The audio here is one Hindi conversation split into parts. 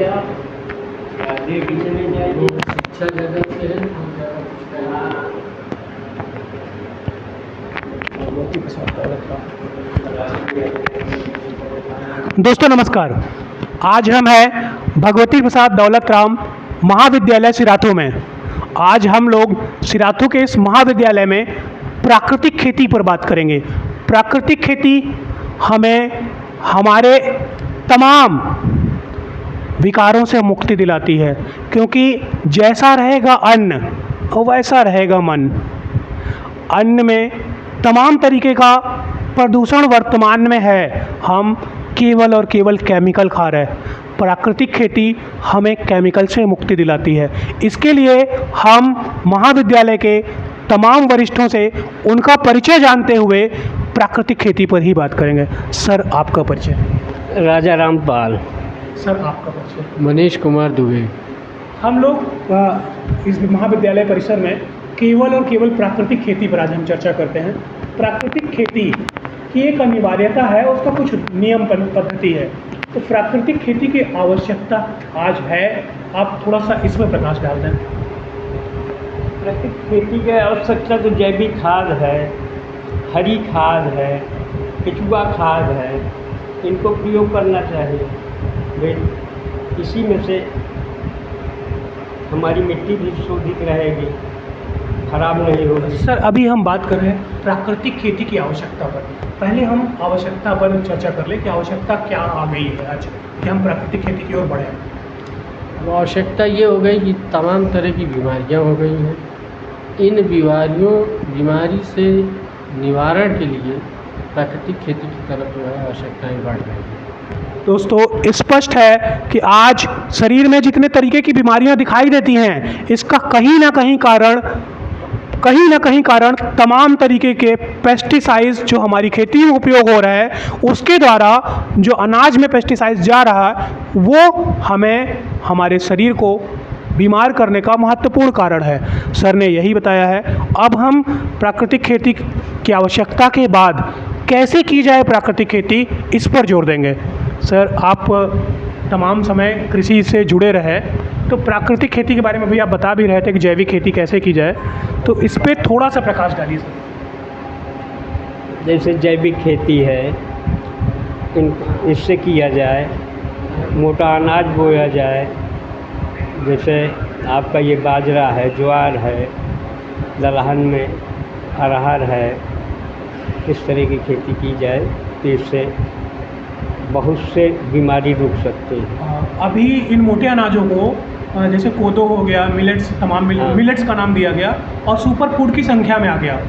शिक्षा जगत से है। दोस्तों नमस्कार। आज हम हैं भगवती प्रसाद दौलत राम महाविद्यालय सिराथू में। आज हम लोग सिराथू के इस महाविद्यालय में प्राकृतिक खेती पर बात करेंगे। प्राकृतिक खेती हमें हमारे तमाम विकारों से मुक्ति दिलाती है, क्योंकि जैसा रहेगा अन्न वैसा रहेगा मन। अन्न में तमाम तरीके का प्रदूषण वर्तमान में है, हम केवल और केवल केमिकल खा रहे हैं। प्राकृतिक खेती हमें केमिकल से मुक्ति दिलाती है। इसके लिए हम महाविद्यालय के तमाम वरिष्ठों से उनका परिचय जानते हुए प्राकृतिक खेती पर ही बात करेंगे। सर आपका परिचय। राजा रामपाल। सर आपका परिचय। मनीष कुमार दुबे। हम लोग इस महाविद्यालय परिसर में केवल और केवल प्राकृतिक खेती पर आज हम चर्चा करते हैं। प्राकृतिक खेती की एक अनिवार्यता है, उसका कुछ नियम पद्धति है। तो प्राकृतिक खेती की आवश्यकता आज है, आप थोड़ा सा इसमें प्रकाश डाल दें। प्राकृतिक खेती की आवश्यकता तो जैविक खाद है, हरी खाद है, केचुआ खाद है, इनको प्रयोग करना चाहिए। वे इसी में से हमारी मिट्टी भी शोधित रहेगी, खराब नहीं होगी। सर अभी हम बात कर रहे हैं प्राकृतिक खेती की आवश्यकता पर। पहले हम आवश्यकता पर चर्चा कर लें कि आवश्यकता क्या आ गई है आज कि हम प्राकृतिक खेती की ओर बढ़ें। आवश्यकता ये हो गई कि तमाम तरह की बीमारियां हो गई हैं। इन बीमारी से निवारण के लिए प्राकृतिक खेती की तरफ जो है आवश्यकताएँ बढ़ रही हैं। दोस्तों स्पष्ट है कि आज शरीर में जितने तरीके की बीमारियां दिखाई देती हैं, इसका कहीं ना कहीं कारण तमाम तरीके के पेस्टिसाइड्स जो हमारी खेती में उपयोग हो रहा है, उसके द्वारा जो अनाज में पेस्टिसाइड्स जा रहा है, वो हमें हमारे शरीर को बीमार करने का महत्वपूर्ण कारण है। सर ने यही बताया है। अब हम प्राकृतिक खेती की आवश्यकता के बाद कैसे की जाए प्राकृतिक खेती, इस पर जोर देंगे। सर आप तमाम समय कृषि से जुड़े रहे, तो प्राकृतिक खेती के बारे में भी आप बता भी रहे थे कि जैविक खेती कैसे की जाए, तो इस पे थोड़ा सा प्रकाश डालिए सर। जैसे जैविक खेती है, इससे किया जाए, मोटा अनाज बोया जाए। जैसे आपका ये बाजरा है, ज्वार है, दलहन में अरहर है, इस तरह की खेती की जाए तो इससे बहुत से बीमारी रुक सकते हैं। अभी इन मोटे अनाजों को जैसे कोदो हो गया, मिलेट्स, तमाम मिलेट्स का नाम दिया गया और सुपर फूड की संख्या में आ गया,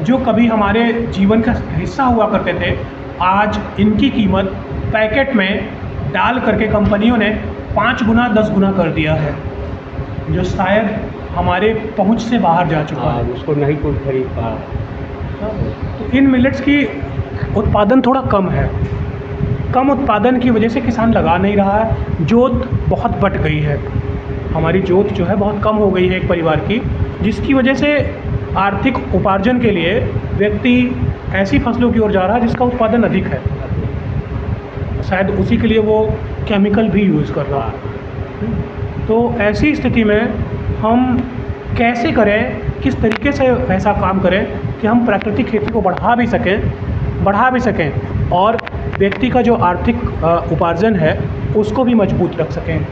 जो कभी हमारे जीवन का हिस्सा हुआ करते थे। आज इनकी कीमत पैकेट में डाल करके कंपनियों ने 5 गुना 10 गुना कर दिया है, जो शायद हमारे पहुंच से बाहर जा चुका है। उसको नहीं कोई खरीद पा। तो इन मिलेट्स की उत्पादन थोड़ा कम है। कम उत्पादन की वजह से किसान लगा नहीं रहा है। जोत बहुत बट गई है, हमारी जोत जो है बहुत कम हो गई है एक परिवार की, जिसकी वजह से आर्थिक उपार्जन के लिए व्यक्ति ऐसी फसलों की ओर जा रहा है जिसका उत्पादन अधिक है। शायद उसी के लिए वो केमिकल भी यूज़ कर रहा है। तो ऐसी स्थिति में हम कैसे करें, किस तरीके से ऐसा काम करें कि हम प्राकृतिक खेती को बढ़ा भी सकें और व्यक्ति का जो आर्थिक उपार्जन है उसको भी मजबूत रख सकें।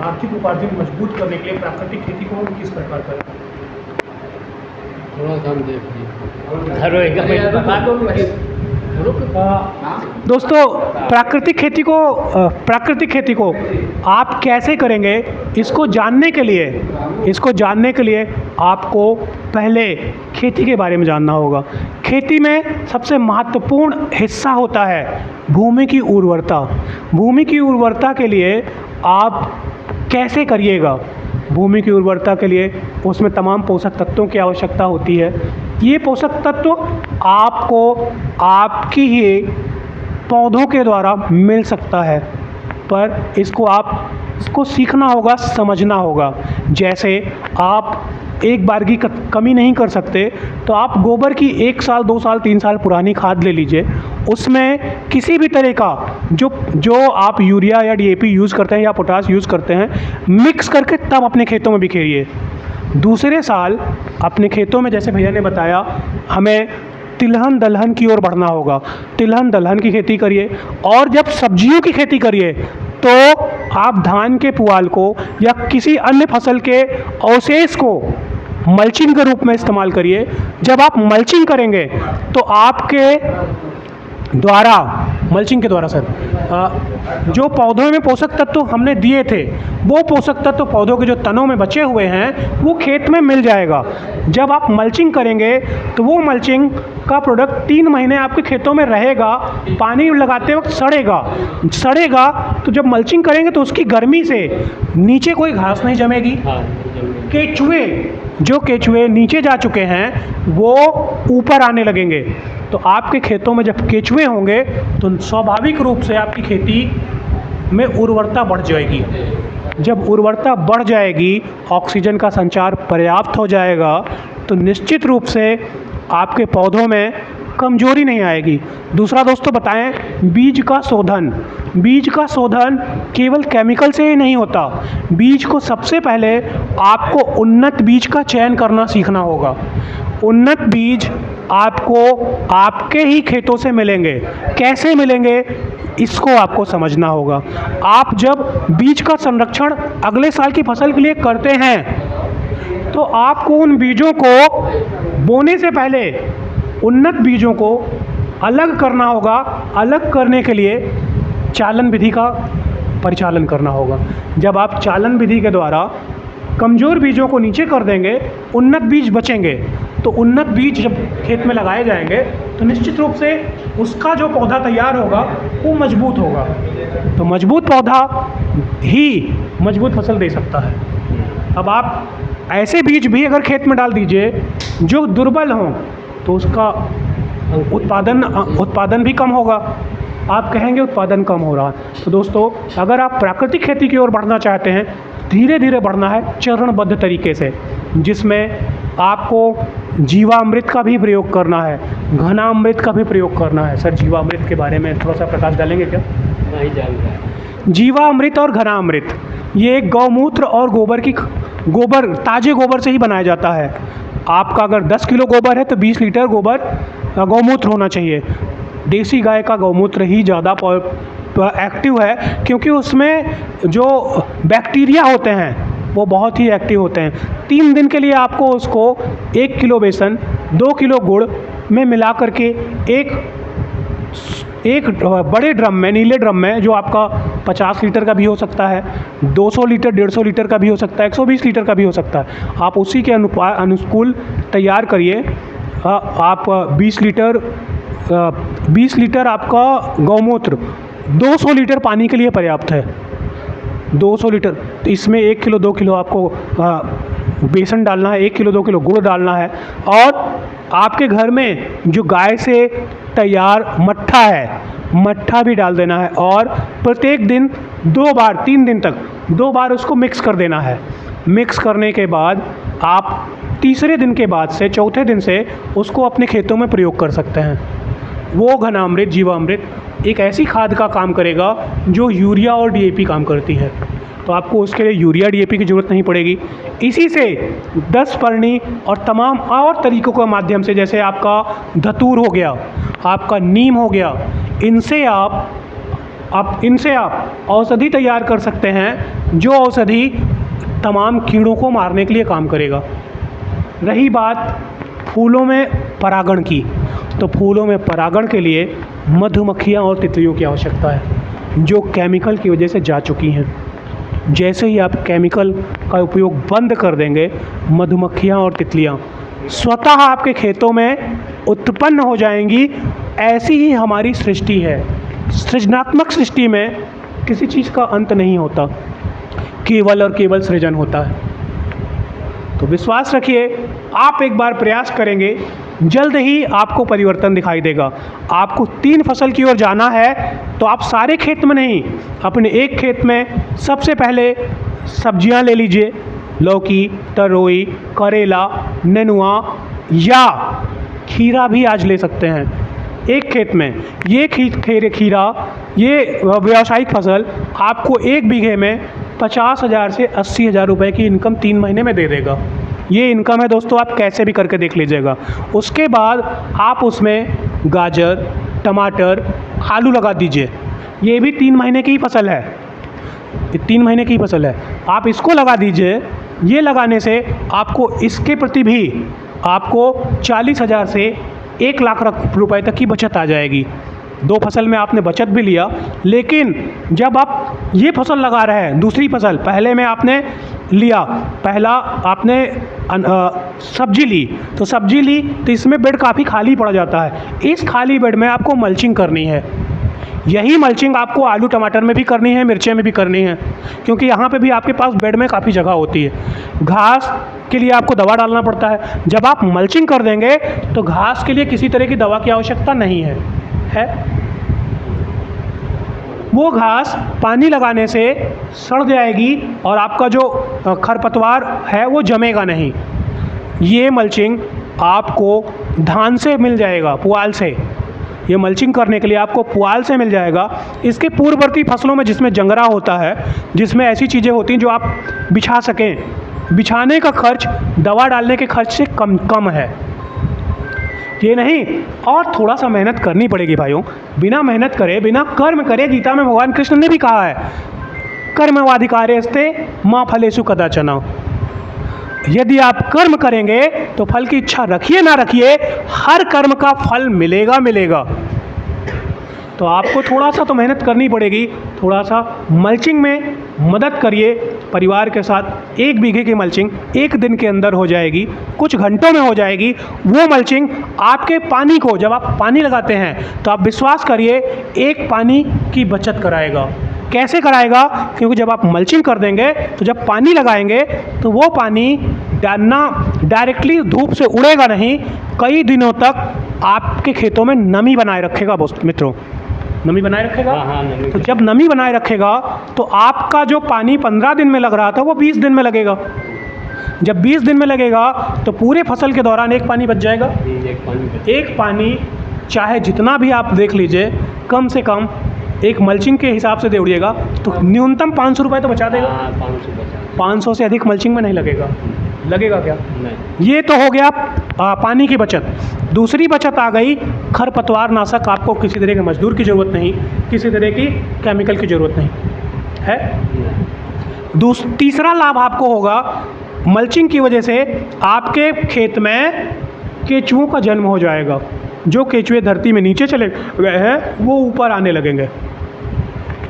आर्थिक उपार्जन मजबूत करने के लिए प्राकृतिक खेती को हम किस प्रकार करें? थोड़ा सा हम देखिए। दोस्तों प्राकृतिक खेती को आप कैसे करेंगे, इसको जानने के लिए आपको पहले खेती के बारे में जानना होगा। खेती में सबसे महत्वपूर्ण हिस्सा होता है भूमि की उर्वरता। भूमि की उर्वरता के लिए आप कैसे करिएगा? भूमि की उर्वरता के लिए उसमें तमाम पोषक तत्वों की आवश्यकता होती है। ये पोषक तत्व आपको आपकी ही पौधों के द्वारा मिल सकता है, पर इसको सीखना होगा, समझना होगा। जैसे आप एक बार की कमी नहीं कर सकते, तो आप गोबर की 1 साल 2 साल 3 साल पुरानी खाद ले लीजिए, उसमें किसी भी तरह का जो आप यूरिया या डीएपी यूज़ करते हैं या पोटाश यूज़ करते हैं, मिक्स करके तब अपने खेतों में बिखेरिए। दूसरे साल अपने खेतों में, जैसे भैया ने बताया, हमें तिलहन दलहन की ओर बढ़ना होगा। तिलहन दलहन की खेती करिए, और जब सब्जियों की खेती करिए तो आप धान के पुआल को या किसी अन्य फसल के अवशेष को मल्चिंग के रूप में इस्तेमाल करिए। जब आप मल्चिंग करेंगे तो आपके द्वारा, मल्चिंग के द्वारा जो पौधों में पोषक तत्व हमने दिए थे, वो पोषक तत्व पौधों के जो तनों में बचे हुए हैं वो खेत में मिल जाएगा। जब आप मल्चिंग करेंगे तो वो मल्चिंग का प्रोडक्ट 3 महीने आपके खेतों में रहेगा। पानी लगाते वक्त सड़ेगा तो जब मल्चिंग करेंगे तो उसकी गर्मी से नीचे कोई घास नहीं जमेगी। केचुए नीचे जा चुके हैं वो ऊपर आने लगेंगे। तो आपके खेतों में जब केचुए होंगे तो स्वाभाविक रूप से आपकी खेती में उर्वरता बढ़ जाएगी। जब उर्वरता बढ़ जाएगी, ऑक्सीजन का संचार पर्याप्त हो जाएगा, तो निश्चित रूप से आपके पौधों में कमजोरी नहीं आएगी। दूसरा दोस्तों बताएं, बीज का शोधन केवल केमिकल से ही नहीं होता। बीज को सबसे पहले आपको उन्नत बीज का चयन करना सीखना होगा। उन्नत बीज आपको आपके ही खेतों से मिलेंगे। कैसे मिलेंगे, इसको आपको समझना होगा। आप जब बीज का संरक्षण अगले साल की फसल के लिए करते हैं तो आपको उन बीजों को बोने से पहले उन्नत बीजों को अलग करना होगा। अलग करने के लिए चालन विधि का परिचालन करना होगा। जब आप चालन विधि के द्वारा कमज़ोर बीजों को नीचे कर देंगे, उन्नत बीज बचेंगे, तो उन्नत बीज जब खेत में लगाए जाएंगे तो निश्चित रूप से उसका जो पौधा तैयार होगा वो मजबूत होगा। तो मजबूत पौधा ही मजबूत फसल दे सकता है। अब आप ऐसे बीज भी अगर खेत में डाल दीजिए जो दुर्बल हों तो उसका उत्पादन भी कम होगा। आप कहेंगे उत्पादन कम हो रहा है। तो दोस्तों, अगर आप प्राकृतिक खेती की ओर बढ़ना चाहते हैं, धीरे धीरे बढ़ना है चरणबद्ध तरीके से, जिसमें आपको जीवामृत का भी प्रयोग करना है, घनामृत का भी प्रयोग करना है। सर, जीवामृत के बारे में थोड़ा सा प्रकाश डालेंगे क्या? नहीं जान रहा है। जीवामृत और घनामृत ये गौमूत्र और गोबर ताजे गोबर से ही बनाया जाता है। आपका अगर 10 किलो गोबर है तो 20 लीटर गौमूत्र होना चाहिए। देसी गाय का गौमूत्र ही ज़्यादा एक्टिव है, क्योंकि उसमें जो बैक्टीरिया होते हैं वो बहुत ही एक्टिव होते हैं। 3 दिन के लिए आपको उसको 1 किलो बेसन 2 किलो गुड़ में मिला करके एक बड़े ड्रम में, नीले ड्रम में, जो आपका 50 लीटर का भी हो सकता है, 200 लीटर 150 लीटर का भी हो सकता है, 120 लीटर का भी हो सकता है, आप उसी के अनुकूल तैयार करिए। आप 20 लीटर आपका गौमूत्र 200 लीटर पानी के लिए पर्याप्त है। 200 लीटर, तो इसमें 1 किलो 2 किलो आपको बेसन डालना है, 1 किलो 2 किलो गुड़ डालना है, और आपके घर में जो गाय से तैयार मट्ठा है, मट्ठा भी डाल देना है, और प्रत्येक दिन 2 बार 3 दिन तक 2 बार उसको मिक्स कर देना है। मिक्स करने के बाद आप तीसरे दिन के बाद से चौथे दिन से उसको अपने खेतों में प्रयोग कर सकते हैं। वो घनामृत, जीवामृत एक ऐसी खाद का काम करेगा जो यूरिया और डीएपी काम करती है। तो आपको उसके लिए यूरिया डीएपी की ज़रूरत नहीं पड़ेगी। इसी से 10 पर्णी और तमाम और तरीक़ों के माध्यम से, जैसे आपका धतूर हो गया, आपका नीम हो गया, इनसे आप औषधि तैयार कर सकते हैं, जो औषधि तमाम कीड़ों को मारने के लिए काम करेगा। रही बात फूलों में परागण की, तो फूलों में परागण के लिए मधुमक्खियाँ और तितलियों की आवश्यकता है, जो केमिकल की वजह से जा चुकी हैं। जैसे ही आप केमिकल का उपयोग बंद कर देंगे, मधुमक्खियाँ और तितलियाँ स्वतः आपके खेतों में उत्पन्न हो जाएंगी। ऐसी ही हमारी सृष्टि है। सृजनात्मक सृष्टि में किसी चीज़ का अंत नहीं होता, केवल और केवल सृजन होता है। तो विश्वास रखिए, आप एक बार प्रयास करेंगे, जल्द ही आपको परिवर्तन दिखाई देगा। आपको 3 फसल की ओर जाना है तो आप सारे खेत में नहीं, अपने एक खेत में सबसे पहले सब्जियां ले लीजिए। लौकी, तरोई, करेला, नेनुआ या खीरा भी आज ले सकते हैं। एक खेत में ये खीरा, ये व्यावसायिक फसल आपको 1 बीघे में 50,000 से 80,000 रुपये की इनकम 3 महीने में दे देगा। ये इनकम है दोस्तों, आप कैसे भी करके देख लीजिएगा। उसके बाद आप उसमें गाजर, टमाटर, आलू लगा दीजिए। ये भी 3 महीने की ही फसल है, ये 3 महीने की फसल है। आप इसको लगा दीजिए। ये लगाने से आपको इसके प्रति भी आपको 40,000 से 1 लाख रुपए तक की बचत आ जाएगी। 2 फसल में आपने बचत भी लिया, लेकिन जब आप ये फसल लगा रहे हैं, दूसरी फसल पहले में आपने लिया, पहला आपने सब्जी ली, तो सब्जी ली तो इसमें बेड काफ़ी खाली पड़ जाता है। इस खाली बेड में आपको मल्चिंग करनी है। यही मल्चिंग आपको आलू टमाटर में भी करनी है, मिर्चें में भी करनी है, क्योंकि यहाँ पे भी आपके पास बेड में काफ़ी जगह होती है। घास के लिए आपको दवा डालना पड़ता है। जब आप मल्चिंग कर देंगे तो घास के लिए किसी तरह की दवा की आवश्यकता नहीं है। वो घास पानी लगाने से सड़ जाएगी और आपका जो खरपतवार है वो जमेगा नहीं। ये मल्चिंग आपको धान से मिल जाएगा, पुआल से। ये मल्चिंग करने के लिए आपको पुआल से मिल जाएगा। इसके पूर्ववर्ती फसलों में जिसमें जंगरा होता है, जिसमें ऐसी चीज़ें होती हैं जो आप बिछा सकें, बिछाने का खर्च दवा डालने के खर्च से कम है। ये नहीं, और थोड़ा सा मेहनत करनी पड़ेगी भाइयों। बिना मेहनत करे, बिना कर्म करे, गीता में भगवान कृष्ण ने भी कहा है, कर्मवाधिकारेस्ते माँ फलेषु कदाचन। यदि आप कर्म करेंगे तो फल की इच्छा रखिए ना रखिए, हर कर्म का फल मिलेगा। तो आपको थोड़ा सा तो मेहनत करनी पड़ेगी। थोड़ा सा मल्चिंग में मदद करिए परिवार के साथ। 1 बीघे की मल्चिंग 1 दिन के अंदर हो जाएगी, कुछ घंटों में हो जाएगी। वो मल्चिंग आपके पानी को, जब आप पानी लगाते हैं तो आप विश्वास करिए 1 पानी की बचत कराएगा। कैसे कराएगा? क्योंकि जब आप मल्चिंग कर देंगे तो जब पानी लगाएंगे तो वो पानी डायरेक्टली धूप से उड़ेगा नहीं, कई दिनों तक आपके खेतों में नमी बनाए रखेगा मित्रों, नमी बनाए रखेगा। हाँ, नमी। तो जब नमी बनाए रखेगा तो आपका जो पानी 15 दिन में लग रहा था वो 20 दिन में लगेगा। जब 20 दिन में लगेगा तो पूरे फसल के दौरान 1 पानी बच जाएगा। 1 पानी चाहे जितना भी आप देख लीजिए, कम से कम एक मल्चिंग के हिसाब से दे उड़िएगा तो न्यूनतम 500 रुपये तो बचा देगा। 500 से अधिक मल्चिंग में नहीं लगेगा क्या? नहीं। ये तो हो गया पानी की बचत। दूसरी बचत आ गई खरपतवार नाशक। आपको किसी तरह के मजदूर की ज़रूरत नहीं, किसी तरह की केमिकल की ज़रूरत नहीं है। तीसरा लाभ आपको होगा, मल्चिंग की वजह से आपके खेत में केचुओं का जन्म हो जाएगा। जो केचुए धरती में नीचे चले गए हैं वो ऊपर आने लगेंगे,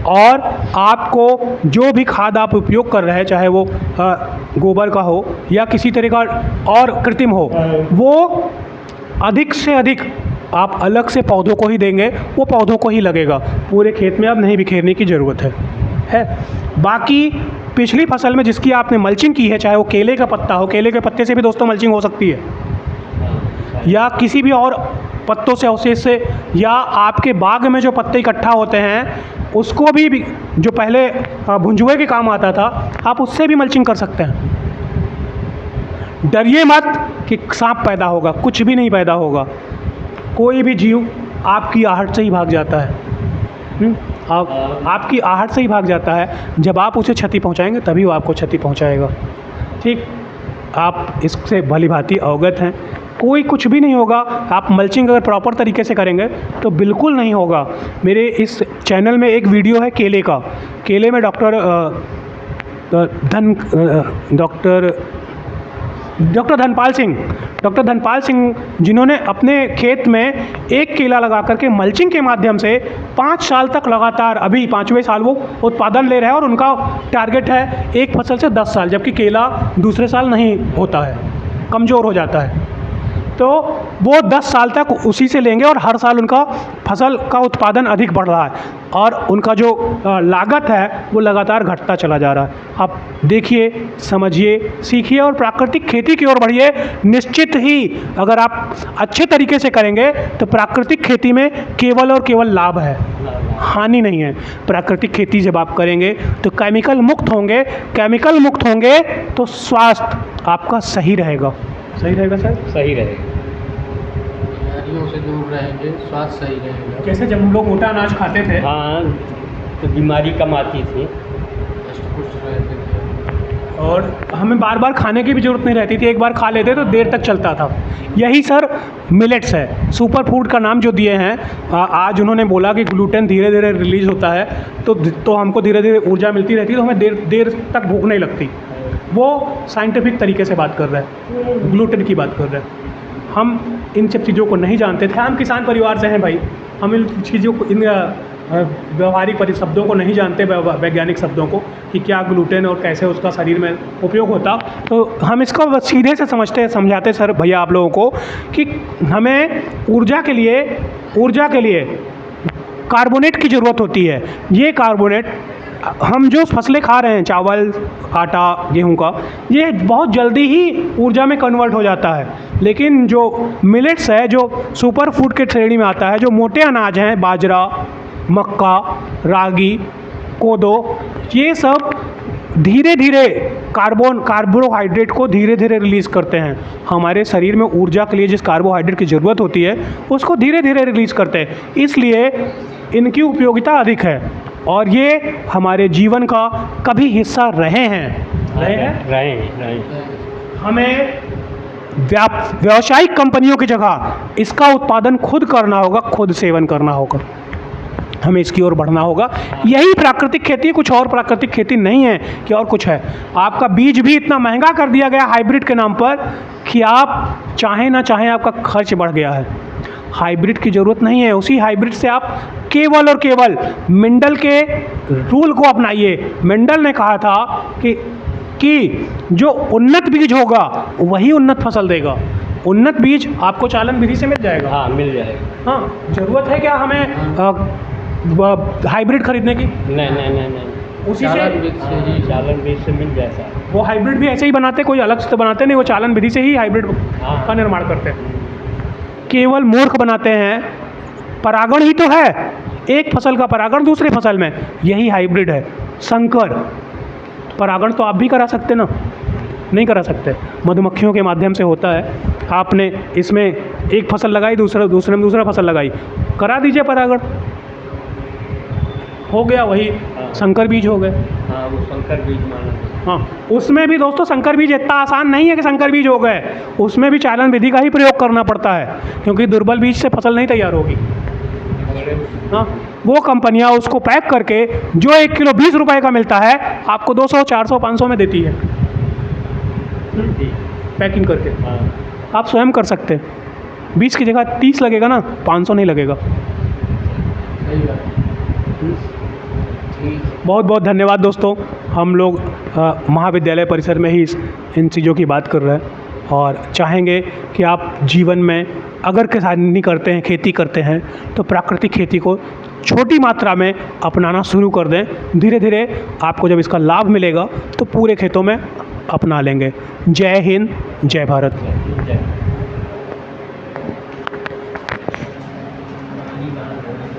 और आपको जो भी खाद आप उपयोग कर रहे हैं, चाहे वो गोबर का हो या किसी तरह का और कृत्रिम हो, वो अधिक से अधिक आप अलग से पौधों को ही देंगे, वो पौधों को ही लगेगा। पूरे खेत में अब नहीं बिखेरने की ज़रूरत है। बाकी पिछली फसल में जिसकी आपने मल्चिंग की है, चाहे वो केले का पत्ता हो, केले के पत्ते से भी दोस्तों मल्चिंग हो सकती है, या किसी भी और पत्तों से, अवशेष से, या आपके बाग में जो पत्ते इकट्ठा होते हैं उसको भी जो पहले भुंजुए के काम आता था, आप उससे भी मल्चिंग कर सकते हैं। डरिए मत कि सांप पैदा होगा, कुछ भी नहीं पैदा होगा। कोई भी जीव आपकी आहट से ही भाग जाता है। आपकी आहट से ही भाग जाता है। जब आप उसे क्षति पहुंचाएंगे तभी वो आपको क्षति पहुंचाएगा। ठीक, आप इससे भली भांति अवगत हैं। कोई कुछ भी नहीं होगा। आप मल्चिंग अगर प्रॉपर तरीके से करेंगे तो बिल्कुल नहीं होगा। मेरे इस चैनल में एक वीडियो है केले का। केले में डॉक्टर धनपाल सिंह जिन्होंने अपने खेत में एक केला लगा करके मल्चिंग के माध्यम से 5 साल तक लगातार, अभी 5वें साल वो उत्पादन ले रहे हैं, और उनका टारगेट है एक फसल से 10 साल, जबकि केला दूसरे साल नहीं होता है, कमज़ोर हो जाता है। तो वो 10 साल तक उसी से लेंगे और हर साल उनका फसल का उत्पादन अधिक बढ़ रहा है, और उनका जो लागत है वो लगातार घटता चला जा रहा है। आप देखिए, समझिए, सीखिए और प्राकृतिक खेती की ओर बढ़िए। निश्चित ही अगर आप अच्छे तरीके से करेंगे तो प्राकृतिक खेती में केवल और केवल लाभ है, हानि नहीं है। प्राकृतिक खेती जब आप करेंगे तो केमिकल मुक्त होंगे तो स्वास्थ्य आपका सही रहेगा। सही रहेगा सर? सही रहेगा। यार बीमारियों से दूर रहेंगे, स्वास्थ्य सही रहेगा, जैसे जब हम लोग मोटा अनाज खाते थे हाँ, तो बीमारी कम आती थी। हष्ट-पुष्ट रहते थे। और हमें बार बार खाने की भी ज़रूरत नहीं रहती थी, एक बार खा लेते तो देर तक चलता था। यही सर मिलेट्स है, सुपर फूड का नाम जो दिए हैं। आज उन्होंने बोला कि ग्लूटेन धीरे धीरे रिलीज़ होता है तो हमको धीरे धीरे ऊर्जा मिलती रहती है, तो हमें देर तक भूख नहीं लगती। वो साइंटिफिक तरीके से बात कर रहा है, ग्लूटेन की बात कर रहा है। हम इन सब चीज़ों को नहीं जानते थे, हम किसान परिवार से हैं भाई, हम इन चीज़ों को, इन व्यवहारिक शब्दों को नहीं जानते, वैज्ञानिक शब्दों को, कि क्या ग्लूटेन और कैसे उसका शरीर में उपयोग होता। तो हम इसको बस सीधे से समझाते सर भैया आप लोगों को कि हमें ऊर्जा के लिए कार्बोनेट की ज़रूरत होती है। ये कार्बोनेट हम जो फसलें खा रहे हैं, चावल, आटा, गेहूं का, ये बहुत जल्दी ही ऊर्जा में कन्वर्ट हो जाता है। लेकिन जो मिलेट्स है, जो सुपर फूड के श्रेणी में आता है, जो मोटे अनाज हैं, बाजरा, मक्का, रागी, कोदो, ये सब धीरे धीरे कार्बोहाइड्रेट को धीरे धीरे रिलीज़ करते हैं। हमारे शरीर में ऊर्जा के लिए जिस कार्बोहाइड्रेट की ज़रूरत होती है उसको धीरे धीरे रिलीज़ करते हैं, इसलिए इनकी उपयोगिता अधिक है और ये हमारे जीवन का कभी हिस्सा रहे हैं। हमें व्यावसायिक कंपनियों की जगह इसका उत्पादन खुद करना होगा, खुद सेवन करना होगा, हमें इसकी ओर बढ़ना होगा। यही प्राकृतिक खेती है, कुछ और प्राकृतिक खेती नहीं है कि और कुछ है। आपका बीज भी इतना महंगा कर दिया गया हाइब्रिड के नाम पर कि आप चाहें ना चाहें आपका खर्च बढ़ गया है। हाइब्रिड की ज़रूरत नहीं है, उसी हाइब्रिड से आप केवल और केवल मेंडल के रूल को अपनाइए। मेंडल ने कहा था कि जो उन्नत बीज होगा वही उन्नत फसल देगा। उन्नत बीज आपको चालन विधि से मिल जाएगा। हाँ, मिल जाएगा। हाँ, ज़रूरत है क्या हमें हाइब्रिड खरीदने की? नहीं, उसी से चालन बीज से मिल जाएगा। वो हाइब्रिड भी ऐसे ही बनाते, कोई अलग से बनाते नहीं, वो चालन विधि से ही हाइब्रिड का निर्माण करते हैं। केवल मूर्ख बनाते हैं। परागण ही तो है, एक फसल का परागण दूसरे फसल में, यही हाइब्रिड है। संकर परागण तो आप भी करा सकते ना? नहीं करा सकते, मधुमक्खियों के माध्यम से होता है। आपने इसमें एक फसल लगाई, दूसरे में दूसरा फसल लगाई, करा दीजिए परागण, हो गया, वही संकर बीज हो गए। हाँ, वो संकर बीज माना। हाँ, उसमें भी दोस्तों संकर बीज इतना आसान नहीं है कि संकर बीज हो गए, उसमें भी चालन विधि का ही प्रयोग करना पड़ता है, क्योंकि दुर्बल बीज से फसल नहीं तैयार होगी। हाँ, वो कंपनियां उसको पैक करके जो 1 किलो 20 रुपए का मिलता है आपको 200, 400, 500 में देती है, पैकिंग करके। हाँ, आप स्वयं कर सकते हैं। 20 की जगह 30 लगेगा ना, 500 नहीं लगेगा। सही बात। बहुत बहुत धन्यवाद दोस्तों। हम लोग महाविद्यालय परिसर में ही इन चीज़ों की बात कर रहे हैं और चाहेंगे कि आप जीवन में अगर किसानी करते हैं, खेती करते हैं, तो प्राकृतिक खेती को छोटी मात्रा में अपनाना शुरू कर दें। धीरे धीरे आपको जब इसका लाभ मिलेगा तो पूरे खेतों में अपना लेंगे। जय हिंद, जय भारत। जय।